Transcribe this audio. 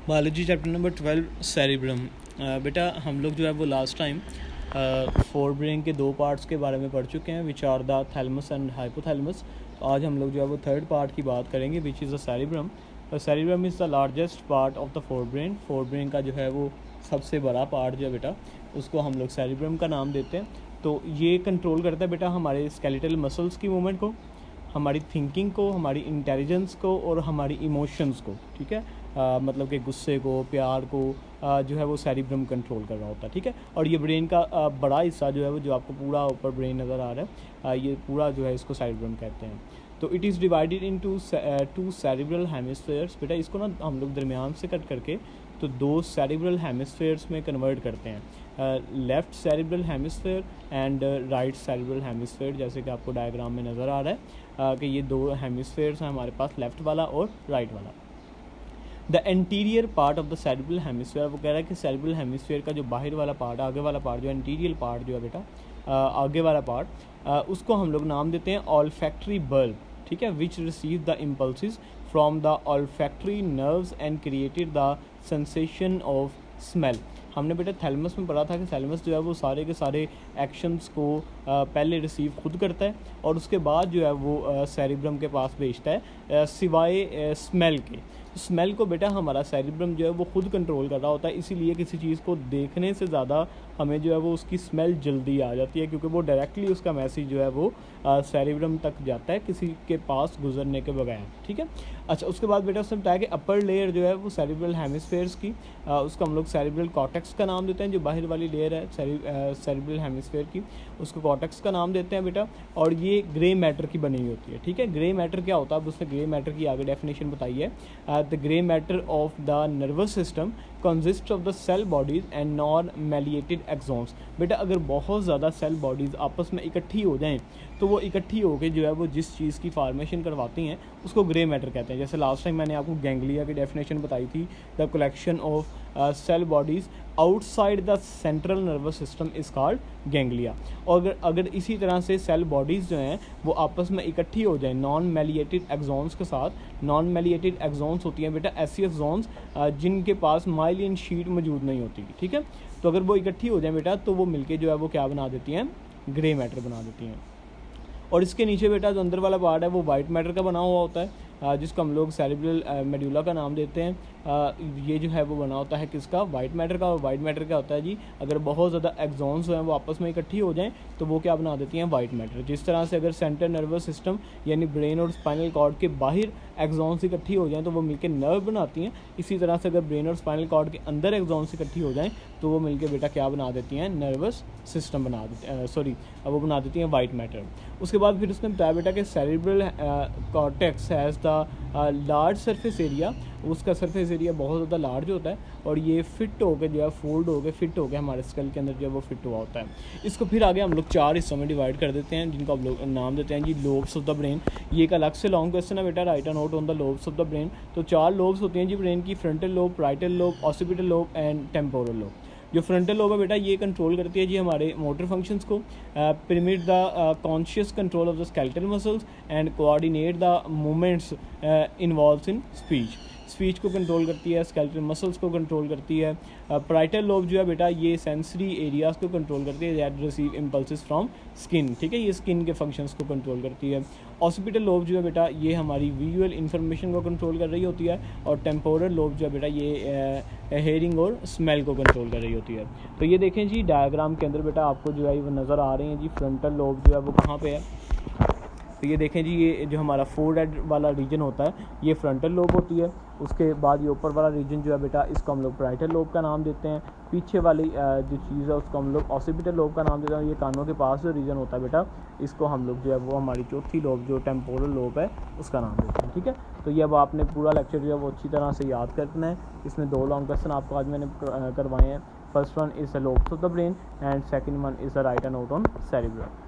Biology chapter number 12 cerebrum. बेटा हम लोग जो है वो लास्ट टाइम फोर ब्रेन के दो पार्ट्स के बारे में पढ़ चुके हैं, which are the thalamus and hypothalamus. तो आज हम लोग जो है वो थर्ड पार्ट की बात करेंगे, which is the cerebrum. Cerebrum is the largest part of the fore brain. Fore brain का जो है वो सबसे बड़ा पार्ट जो है बेटा, उसको हम लोग सेरिब्रम का नाम देते हैं। तो ये कंट्रोल करता है बेटा हमारे स्केलेटल मसल्स की मूवमेंट को, हमारी थिंकिंग को, हमारी इंटेलिजेंस को और हमारी इमोशंस को। ठीक है, मतलब कि गुस्से को, प्यार को जो है वो सेरिब्रम कंट्रोल कर रहा होता है। ठीक है, और ये ब्रेन का बड़ा हिस्सा जो है वो, जो आपको पूरा ऊपर ब्रेन नज़र आ रहा है, ये पूरा जो है इसको सेरिब्रम कहते हैं। तो it is divided into two cerebral hemispheres. बेटा इसको ना हम लोग दरमियान से कट करके तो दो सेरिब्रल हेमिस्फेयर्स में कन्वर्ट करते हैं, left cerebral hemisphere and right cerebral hemisphere. जैसे कि आपको डायग्राम में नज़र आ रहा है कि ये दो हेमिस्फेयर्स हैं हमारे पास, लेफ़्ट वाला और राइट वाला। The anterior part of the cerebral hemisphere, वो कह रहा है कि सेरिब्रल हेमिस्फेयर का जो बाहर वाला पार्ट, आगे वाला पार्ट, जो एंटीरियर पार्ट जो है बेटा, आगे वाला पार्ट, उसको हम लोग नाम देते हैं ऑल्फैक्टरी बल्ब। ठीक है, which receive the impulses from the olfactory nerves and created the sensation of smell. हमने बेटा थैलेमस में पढ़ा था कि थैलेमस जो है वो सारे के सारे एक्शंस को पहले रिसीव खुद करता है और उसके बाद जो है वो सेरिब्रम के पास भेजता है, सिवाय स्मेल के। स्मेल को बेटा हमारा सेरिब्रम जो है वो खुद कंट्रोल कर रहा होता है, इसीलिए किसी चीज़ को देखने से ज़्यादा हमें जो है वो उसकी स्मेल जल्दी आ जाती है, क्योंकि वो डायरेक्टली उसका मैसेज जो है वो सेरिब्रम तक जाता है किसी के पास गुजरने के बगैर। ठीक है, अच्छा उसके बाद बेटा उसने बताया कि अपर लेयर जो है वो सेरिब्रल हेमिस्फेयर्स की, उसको हम लोग सेरिब्रल कॉर्टेक्स का नाम देते हैं। जो बाहर वाली लेयर है सेरिब्रल हेमिस्फेयर की, उसको कॉर्टेक्स का नाम देते हैं बेटा। और ये ग्रे मैटर की बनी हुई होती है। ठीक है, ग्रे मैटर क्या होता है, अब उसने ग्रे मैटर की आगे डेफिनेशन बताई है। The grey matter of the nervous system consist of the cell bodies and non myelinated axons. बेटा अगर बहुत ज़्यादा सेल बॉडीज़ आपस में इकट्ठी हो जाएं तो वो इकट्ठी होकर जो है वो जिस चीज़ की फार्मेशन करवाती हैं उसको ग्रे मैटर कहते हैं। जैसे लास्ट टाइम मैंने आपको गैंग्लिया की डेफिनेशन बताई थी, the collection of cell bodies outside the central nervous system is called ganglia. और अगर इसी तरह से सेल बॉडीज़ जो हैं वो आपस में इकट्ठी हो जाएं नॉन मेलिएटेड एक्सॉन्स के साथ। नॉन मेलिएटेड एक्सॉन्स होती हैं बेटा ऐसी एक्सॉन्स जिनके पास माइलिन शीट मौजूद नहीं होती। ठीक है, तो अगर वो इकट्ठी हो जाए बेटा तो वो मिलके जो है वो क्या बना देती हैं, ग्रे मैटर बना देती हैं। और इसके नीचे बेटा जो अंदर वाला पार्ट है वो वाइट मैटर का बना हुआ होता है, जिसको हम लोग सेरिब्रल मेडुला का नाम देते हैं। ये जो है वो बना होता है किसका, वाइट मैटर का। और वाइट मैटर क्या होता है जी, अगर बहुत ज़्यादा एक्सॉन्स हैं वो आपस में इकट्ठी हो जाएं तो वो क्या बना देती हैं, वाइट मैटर। जिस तरह से अगर सेंट्रल नर्वस सिस्टम यानी ब्रेन और स्पाइनल कॉर्ड के बाहर एक्सॉन्स इकट्ठी हो जाएं तो वो मिलकर नर्व बनाती हैं, इसी तरह से अगर ब्रेन और स्पाइनल कॉर्ड के अंदर एक्सॉन्स इकट्ठी हो जाएं तो वो मिलकर बेटा क्या बना देती हैं, नर्वस सिस्टम बना देती वो बना देती हैं वाइट मैटर। उसके बाद फिर उसने बताया बेटा कि cerebral cortex has the large surface area. उसका सरफेस एरिया बहुत ज़्यादा लार्ज होता है और ये फिट होकर जो है फोल्ड होकर फिट होकर हमारे स्कल के अंदर जो है वो फिट हुआ होता है। इसको फिर आगे हम लोग 4 हिस्सों में डिवाइड कर देते हैं, जिनको हम लोग नाम देते हैं जी लोब्स ऑफ द ब्रेन। ये एक अलग से लॉन्ग क्वेश्चन है बेटा, write a note on the lobes of the brain. तो 4 लोब्स होती हैं जी ब्रेन की, frontal lobe, parietal lobe, occipital lobe and temporal lobe. जो फ्रंटल लोब है बेटा ये कंट्रोल करती है जी हमारे मोटर फंक्शंस को, permit the conscious control of the skeletal muscles and coordinate the movements involves in speech को कंट्रोल करती है, स्केलेटल मसल्स को कंट्रोल करती है। पाराइटल लोब जो है बेटा ये सेंसरी एरियाज़ को कंट्रोल करती है, that receive impulses from skin. ठीक है, ये स्किन के फंक्शंस को कंट्रोल करती है। ऑसिपिटल लोब जो है बेटा ये हमारी विजुअल इन्फॉर्मेशन को कंट्रोल कर रही होती है, और टेम्पोरल लोब जो है बेटा ये हेयरिंग और स्मेल को कंट्रोल कर रही होती है। तो ये देखें जी डायग्राम के अंदर बेटा आपको जो है वो नज़र आ रहे हैं जी, फ्रंटल लोब जो है वो कहाँ पे है। तो ये देखें जी, ये जो हमारा फोरहेड वाला रीजन होता है ये फ्रंटल लोब होती है। उसके बाद ये ऊपर वाला रीजन जो है बेटा इसको हम लोग पाराइटल लोब का नाम देते हैं। पीछे वाली जो चीज़ है उसको हम लोग ऑसिपिटल लोब का नाम देते हैं। ये कानों के पास जो रीजन होता है बेटा इसको हम लोग जो है वो हमारी चौथी लोब जो टेम्पोरल लोब है उसका नाम देते हैं। ठीक है, तो ये अब आपने पूरा लेक्चर जो है वो अच्छी तरह से याद करना है। इसमें 2 लॉन्ग क्वेश्चन आपको आज मैंने करवाए हैं। First one is the lobes of the brain and second one is the right a note on cerebrum.